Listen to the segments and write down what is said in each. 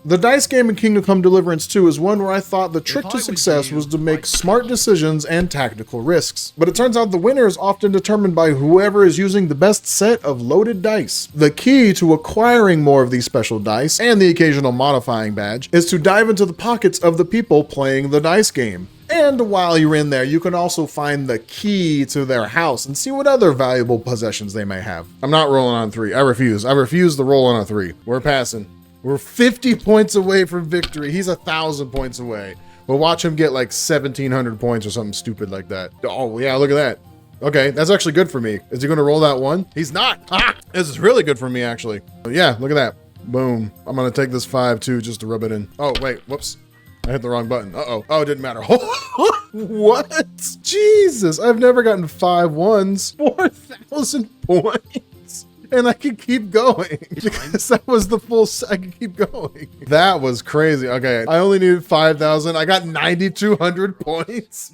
The dice game in Kingdom Come Deliverance 2 is one where I thought the trick to success was to make smart decisions and tactical risks. But it turns out the winner is often determined by whoever is using the best set of loaded dice. The key to acquiring more of these special dice, and the occasional modifying badge, is to dive into the pockets of the people playing the dice game. And while you're in there, you can also find the key to their house and see what other valuable possessions they may have. I'm not rolling on 3. I refuse. I refuse to roll on a 3. We're passing. We're 50 points away from victory. He's 1,000 points away. We'll watch him get like 1,700 points or something stupid like that. Oh, yeah, look at that. Okay, that's actually good for me. Is he going to roll that 1? He's not. Ah, this is really good for me, actually. Yeah, look at that. Boom. I'm going to take this 5, too, just to rub it in. Oh, wait. Whoops. I hit the wrong button. Uh-oh. Oh, it didn't matter. What? Jesus, I've never gotten 5 1s. 4,000 points. And I can keep going because that was the full I can keep going. That was crazy. Okay, I only needed 5,000. I got 9,200 points.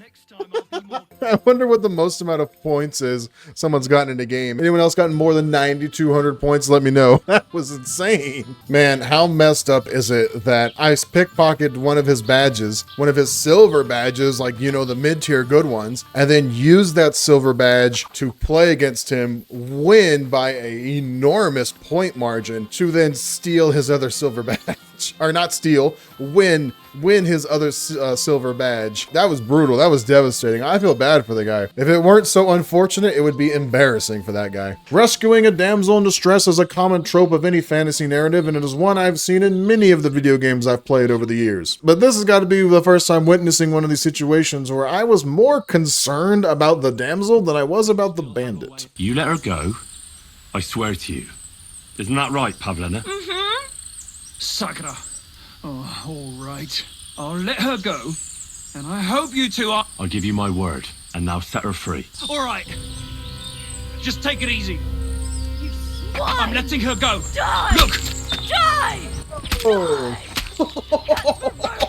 I wonder what the most amount of points is someone's gotten in a game. Anyone else gotten more than 9,200 points? Let me know. That was insane. Man, how messed up is it that I pickpocketed one of his badges, one of his silver badges, like, you know, the mid-tier good ones, and then used that silver badge to play against him, win by an enormous point margin, to then steal his other silver badge. Or not steal, win his other silver badge. That was brutal. That was devastating. I feel bad for the guy. If it weren't so unfortunate, it would be embarrassing for that guy. Rescuing a damsel in distress is a common trope of any fantasy narrative, and it is one I've seen in many of the video games I've played over the years. But this has got to be the first time witnessing one of these situations where I was more concerned about the damsel than I was about the bandit. You let her go, I swear to you. Isn't that right, Pavlena? Mm-hmm. Sakura. Oh, all right. I'll let her go, and I hope you two are... I'll give you my word, and now set her free. All right. Just take it easy. You swine! I'm letting her go. Die! Look! Die! Oh.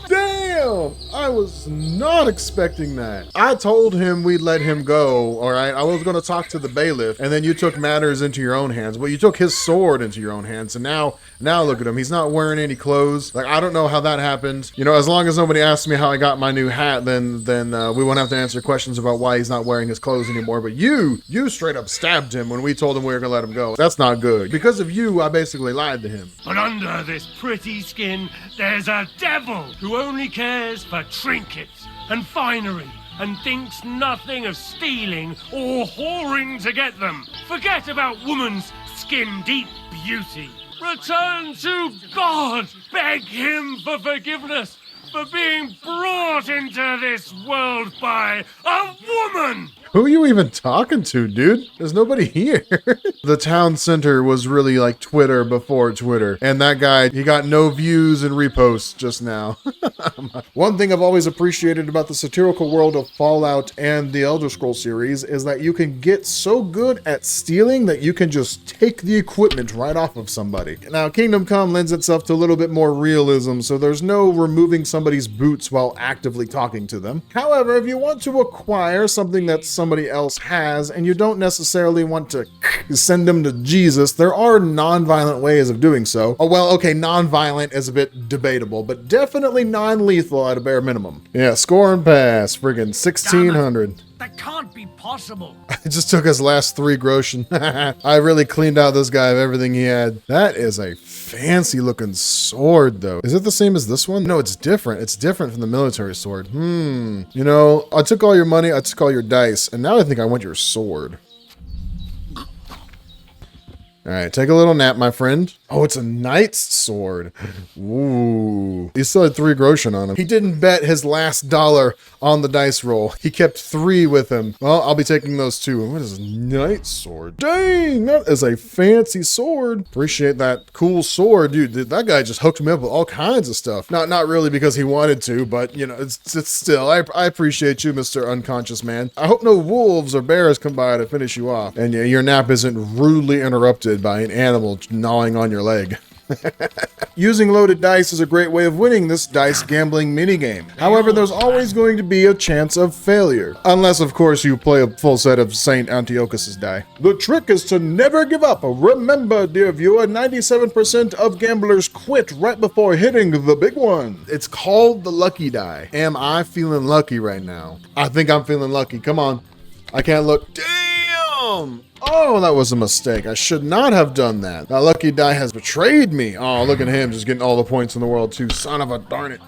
Damn! I was not expecting that. I told him we'd let him go, all right? I was going to talk to the bailiff, and then you took matters into your own hands. Well, you took his sword into your own hands, and now look at him. He's not wearing any clothes. Like, I don't know how that happened. You know, as long as nobody asks me how I got my new hat, then we won't have to answer questions about why he's not wearing his clothes anymore. But you straight up stabbed him when we told him we were going to let him go. That's not good. Because of you, I basically lied to him. But under this pretty skin, there's a devil who only cares for trinkets and finery and thinks nothing of stealing or whoring to get them. Forget about woman's skin-deep beauty. Return to God. Beg him for forgiveness for being brought into this world by a woman. Who are you even talking to, dude? There's nobody here. The town center was really like Twitter before Twitter. And that guy, he got no views and reposts just now. One thing I've always appreciated about the satirical world of Fallout and the Elder Scrolls series is that you can get so good at stealing that you can just take the equipment right off of somebody. Now, Kingdom Come lends itself to a little bit more realism, so there's no removing somebody's boots while actively talking to them. However, if you want to acquire something that's somebody else has, and you don't necessarily want to send them to Jesus, there are non-violent ways of doing so. Oh, well, okay, non-violent is a bit debatable, but definitely non-lethal at a bare minimum. Yeah, score and pass, friggin' 1,600. That can't be possible. It just took us last 3 groschen. I really cleaned out this guy of everything he had. That is a fancy looking sword though. Is it the same as this one? No, it's different. It's different from the military sword. You know, I took all your money, I took all your dice, and now I think I want your sword. All right, take a little nap, my friend. Oh, it's a knight's sword. Ooh. He still had 3 groschen on him. He didn't bet his last dollar on the dice roll. He kept 3 with him. Well, I'll be taking those too. What is a knight's sword? Dang, that is a fancy sword. Appreciate that cool sword. Dude, that guy just hooked me up with all kinds of stuff. Not really because he wanted to, but you know, it's still, I appreciate you, Mr. Unconscious Man. I hope no wolves or bears come by to finish you off. And yeah, your nap isn't rudely interrupted by an animal gnawing on your leg. Using loaded dice is a great way of winning this dice gambling minigame. However, there's always going to be a chance of failure. Unless, of course, you play a full set of St. Antiochus's die. The trick is to never give up. Remember, dear viewer, 97% of gamblers quit right before hitting the big one. It's called the lucky die. Am I feeling lucky right now? I think I'm feeling lucky. Come on. I can't look. Damn! Oh, that was a mistake. I should not have done that. That lucky die has betrayed me. Oh, look at him just getting all the points in the world too. Son of a darn it.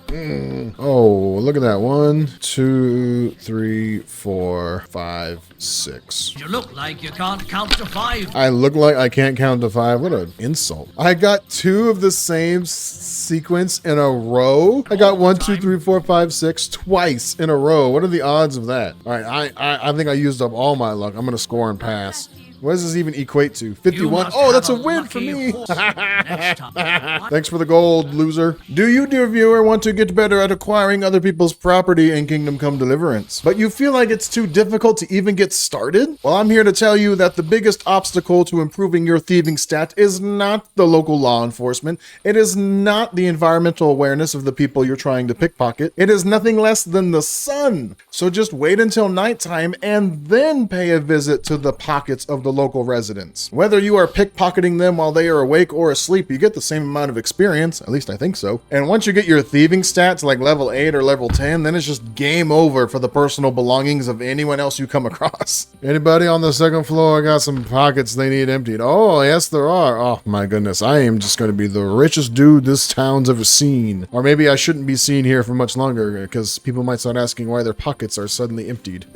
Oh, look at that. 1, 2, 3, 4, 5, 6. You look like you can't count to 5. I look like I can't count to 5. What an insult. I got 2 of the same sequence in a row. I got 1, 2, 3, 4, 5, 6 twice in a row. What are the odds of that? All right, I think I used up all my luck. I'm gonna score and pass. What does this even equate to? 51? Oh, that's a win for me. Thanks for the gold, loser. Do you, dear viewer, want to get better at acquiring other people's property in Kingdom Come Deliverance, but you feel like it's too difficult to even get started? Well, I'm here to tell you that the biggest obstacle to improving your thieving stat is not the local law enforcement. It is not the environmental awareness of the people you're trying to pickpocket. It is nothing less than the sun. So just wait until nighttime and then pay a visit to the pockets of the local residents. Whether you are pickpocketing them while they are awake or asleep, you get the same amount of experience. At least I think so. And once you get your thieving stats like level 8 or level 10, then it's just game over for the personal belongings of anyone else you come across. Anybody on the second floor got some pockets they need emptied? Oh, yes there are. Oh my goodness, I am just going to be the richest dude this town's ever seen. Or maybe I shouldn't be seen here for much longer because people might start asking why their pockets are suddenly emptied.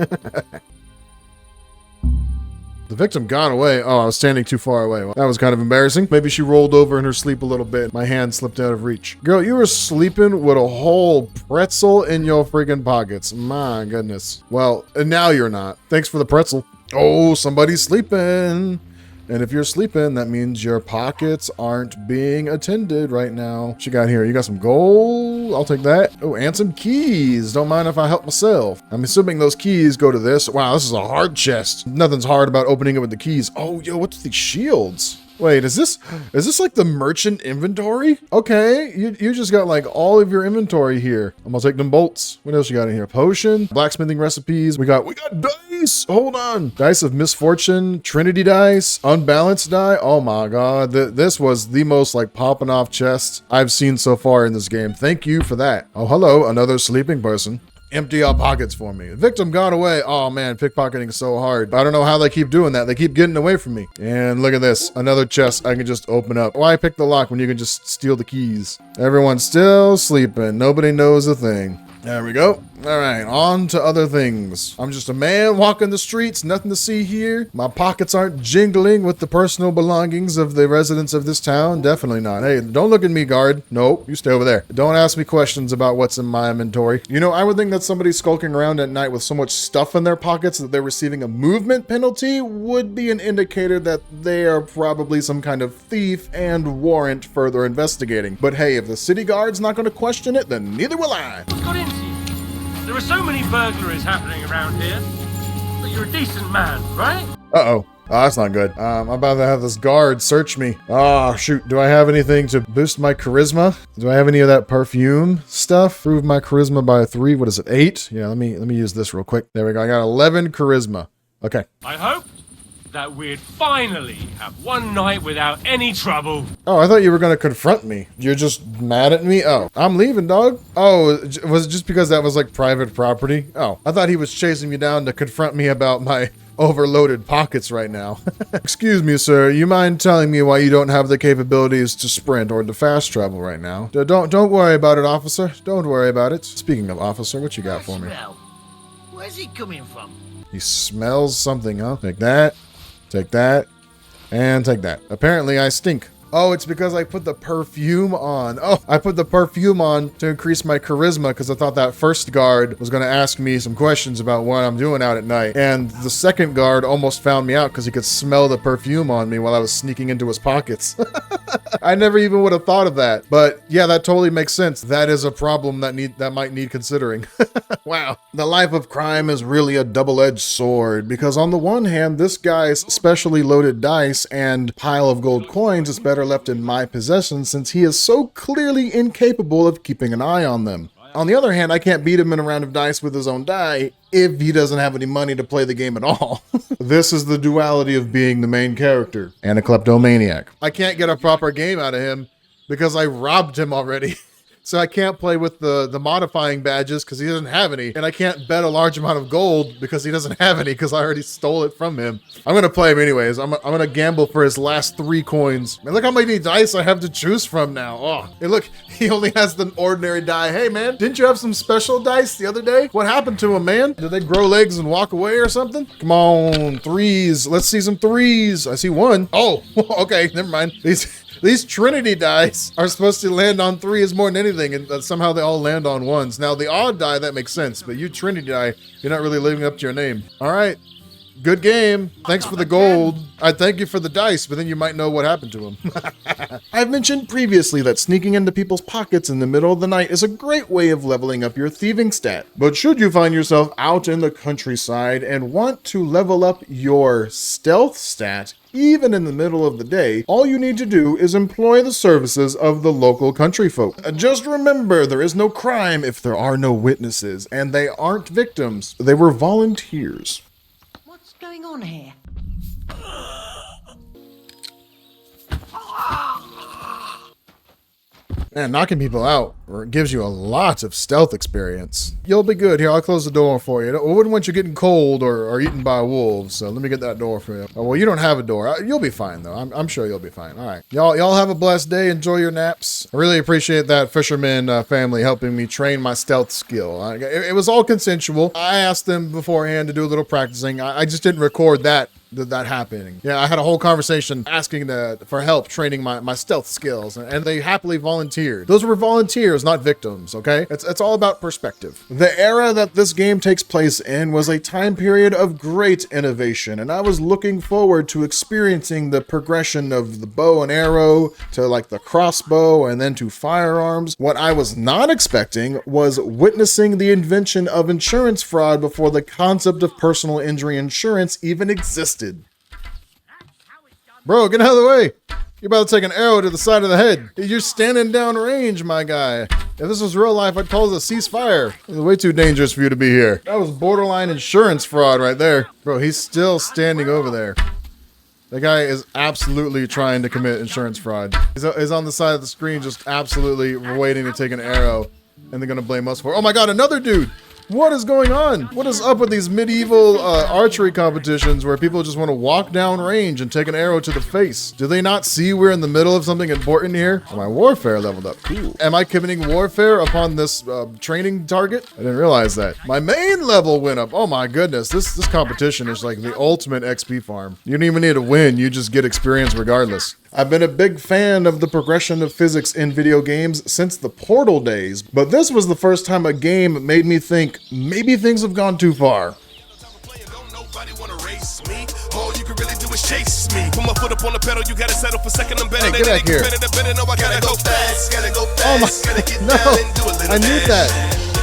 The victim got away. Oh, I was standing too far away. Well, that was kind of embarrassing. Maybe she rolled over in her sleep a little bit. My hand slipped out of reach. Girl, you were sleeping with a whole pretzel in your freaking pockets. My goodness. Well, and now you're not. Thanks for the pretzel. Oh, somebody's sleeping. And if you're sleeping, that means your pockets aren't being attended right now. What you got here? You got some gold? I'll take that. Oh, and some keys. Don't mind if I help myself. I'm assuming those keys go to this. Wow, this is a hard chest. Nothing's hard about opening it with the keys. Oh, yo, what's these shields? Wait, is this like the merchant inventory? Okay, you just got like all of your inventory here. I'm gonna take them bolts. What else you got in here? Potion, blacksmithing recipes. We got dice. Hold on. Dice of misfortune, trinity dice, unbalanced die. Oh my god, this was the most like popping off chest I've seen so far in this game. Thank you for that. Oh, hello, another sleeping person. Empty your pockets for me. The victim got away. Oh man, pickpocketing is so hard. I don't know how they keep doing that. They keep getting away from me. And look at this. Another chest I can just open up. Why pick the lock when you can just steal the keys? Everyone's still sleeping. Nobody knows a thing. There we go. All right, on to other things. I'm just a man walking the streets, nothing to see here. My pockets aren't jingling with the personal belongings of the residents of this town. Definitely not. Hey, don't look at me, guard. Nope, you stay over there. Don't ask me questions about what's in my inventory. You know, I would think that somebody skulking around at night with so much stuff in their pockets that they're receiving a movement penalty would be an indicator that they are probably some kind of thief and warrant further investigating. But hey, if the city guard's not going to question it, then neither will I. What's got into you? There are so many burglaries happening around here. But you're a decent man, right? Uh-oh. Oh, that's not good. I'm about to have this guard search me. Oh, shoot. Do I have anything to boost my charisma? Do I have any of that perfume stuff? Prove my charisma by 3. What is it? 8? Yeah, let me use this real quick. There we go. I got 11 charisma. Okay. I hope that we'd finally have one night without any trouble. Oh, I thought you were going to confront me. You're just mad at me? Oh, I'm leaving, dog. Oh, was it just because that was like private property? Oh, I thought he was chasing me down to confront me about my overloaded pockets right now. Excuse me, sir. You mind telling me why you don't have the capabilities to sprint or to fast travel right now? Don't worry about it, officer. Don't worry about it. Speaking of officer, what you got for me? Where's he coming from? He smells something, huh? Take that. Take that, and take that. Apparently I stink. Oh, it's because I put the perfume on. Oh, I put the perfume on to increase my charisma because I thought that first guard was going to ask me some questions about what I'm doing out at night. And the second guard almost found me out because he could smell the perfume on me while I was sneaking into his pockets. I never even would have thought of that. But yeah, that totally makes sense. That is a problem that might need considering. Wow. The life of crime is really a double-edged sword, because on the one hand, this guy's specially loaded dice and pile of gold coins is better left in my possession since he is so clearly incapable of keeping an eye on them. On the other hand, I can't beat him in a round of dice with his own die if he doesn't have any money to play the game at all. This is the duality of being the main character and a kleptomaniac. I can't get a proper game out of him because I robbed him already. So I can't play with the modifying badges because he doesn't have any. And I can't bet a large amount of gold because he doesn't have any because I already stole it from him. I'm going to play him anyways. I'm going to gamble for his last 3 coins. And look how many dice I have to choose from now. Oh, and look, he only has the ordinary die. Hey, man, didn't you have some special dice the other day? What happened to him, man? Did they grow legs and walk away or something? Come on, 3s. Let's see some 3s. I see 1. Oh, okay, never mind. These Trinity dice are supposed to land on 3s more than anything, and somehow they all land on 1s. Now, the odd die, that makes sense, but you Trinity die, you're not really living up to your name. All right, good game. Thanks for the gold. I thank you for the dice, but then you might know what happened to them. I've mentioned previously that sneaking into people's pockets in the middle of the night is a great way of leveling up your thieving stat. But should you find yourself out in the countryside and want to level up your stealth stat, even in the middle of the day, all you need to do is employ the services of the local country folk. Just remember, there is no crime if there are no witnesses, and they aren't victims. They were volunteers. What's going on here? Man, knocking people out gives you a lot of stealth experience. You'll be good. Here, I'll close the door for you. I wouldn't want you getting cold or eaten by wolves, so let me get that door for you. Oh, well, you don't have a door. You'll be fine, though. I'm sure you'll be fine. All right. Y'all have a blessed day. Enjoy your naps. I really appreciate that fisherman family helping me train my stealth skill. It was all consensual. I asked them beforehand to do a little practicing. I just didn't record that happening. Yeah, I had a whole conversation asking for help training my stealth skills, and they happily volunteered. Those were volunteers, not victims, okay? It's all about perspective. The era that this game takes place in was a time period of great innovation, and I was looking forward to experiencing the progression of the bow and arrow to like the crossbow and then to firearms. What I was not expecting was witnessing the invention of insurance fraud before the concept of personal injury insurance even existed. Bro, get out of the way. You're about to take an arrow to the side of the head. You're standing down range, my guy. If this was real life, I'd call it a ceasefire. It's way too dangerous for you to be here. That was borderline insurance fraud right there. Bro, he's still standing over there. The guy is absolutely trying to commit insurance fraud. He's on the side of the screen just absolutely waiting to take an arrow. And they're going to blame us for it. Oh my god, another dude! What is going on? What is up with these medieval archery competitions where people just want to walk down range and take an arrow to the face? Do they not see we're in the middle of something important here? Oh, my warfare leveled up. Cool. Am I committing warfare upon this training target? I didn't realize that. My main level went up. Oh my goodness. This competition is like the ultimate XP farm. You don't even need to win. You just get experience regardless. I've been a big fan of the progression of physics in video games since the Portal days, but this was the first time a game made me think maybe things have gone too far. Hey, get back here. Oh my, no, I knew that.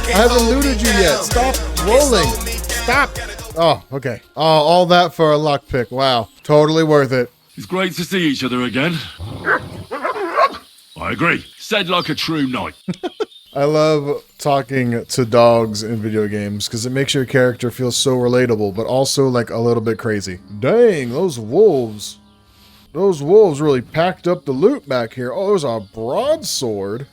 I haven't looted you yet. Stop rolling. Stop. Oh, okay. Oh, all that for a lockpick. Wow. Totally worth it. It's great to see each other again. I agree. Said like a true knight. I love talking to dogs in video games because it makes your character feel so relatable, but also like a little bit crazy. Dang, those wolves. Those wolves really packed up the loot back here. Oh, there's a broadsword.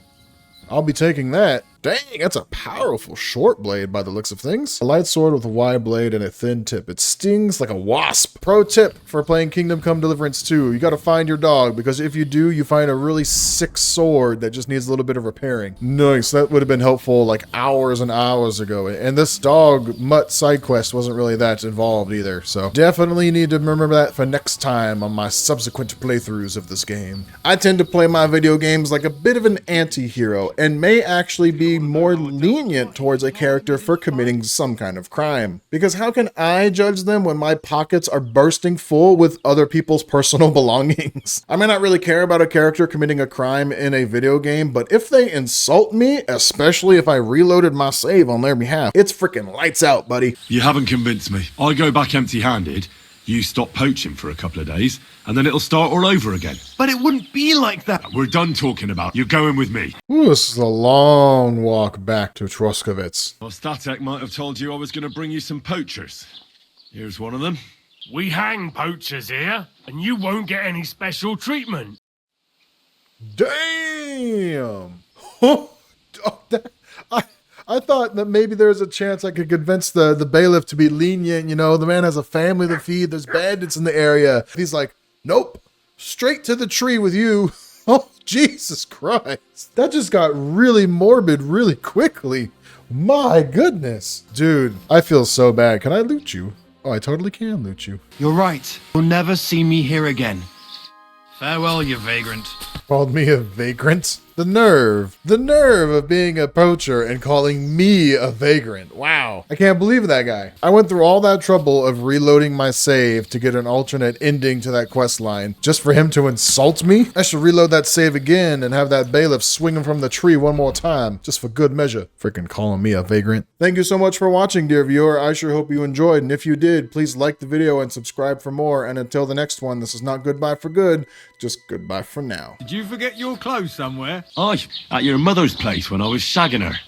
I'll be taking that. Dang, that's a powerful short blade by the looks of things. A light sword with a wide blade and a thin tip. It stings like a wasp. Pro tip for playing Kingdom Come Deliverance 2. You gotta find your dog, because if you do, you find a really sick sword that just needs a little bit of repairing. Nice, that would have been helpful like hours and hours ago. And this dog mutt side quest wasn't really that involved either. So definitely need to remember that for next time on my subsequent playthroughs of this game. I tend to play my video games like a bit of an anti-hero and may actually be be more lenient towards a character for committing some kind of crime. Because how can I judge them when my pockets are bursting full with other people's personal belongings? I may not really care about a character committing a crime in a video game, but if they insult me, especially if I reloaded my save on their behalf, it's freaking lights out, buddy. You haven't convinced me. I go back empty-handed, you stop poaching for a couple of days, and then it'll start all over again. But it wouldn't be like that. We're done talking about you going with me. Ooh, this is a long walk back to Troskovitz. Well, Statek might have told you I was going to bring you some poachers. Here's one of them. We hang poachers here, and you won't get any special treatment. Damn! I thought that maybe there's a chance I could convince the bailiff to be lenient. You know, the man has a family to feed. There's bandits in the area. He's like, nope, straight to the tree with you. Oh, Jesus Christ. That just got really morbid really quickly. My goodness. Dude, I feel so bad. Can I loot you? Oh, I totally can loot you. You're right. You'll never see me here again. Farewell, you vagrant. Called me a vagrant? The nerve of being a poacher and calling me a vagrant. Wow. I can't believe that guy. I went through all that trouble of reloading my save to get an alternate ending to that quest line just for him to insult me. I should reload that save again and have that bailiff swing him from the tree one more time just for good measure. Freaking calling me a vagrant. Thank you so much for watching, dear viewer. I sure hope you enjoyed. And if you did, please like the video and subscribe for more. And until the next one, this is not goodbye for good, just goodbye for now. Did you forget your clothes somewhere? Aye, at your mother's place when I was shagging her.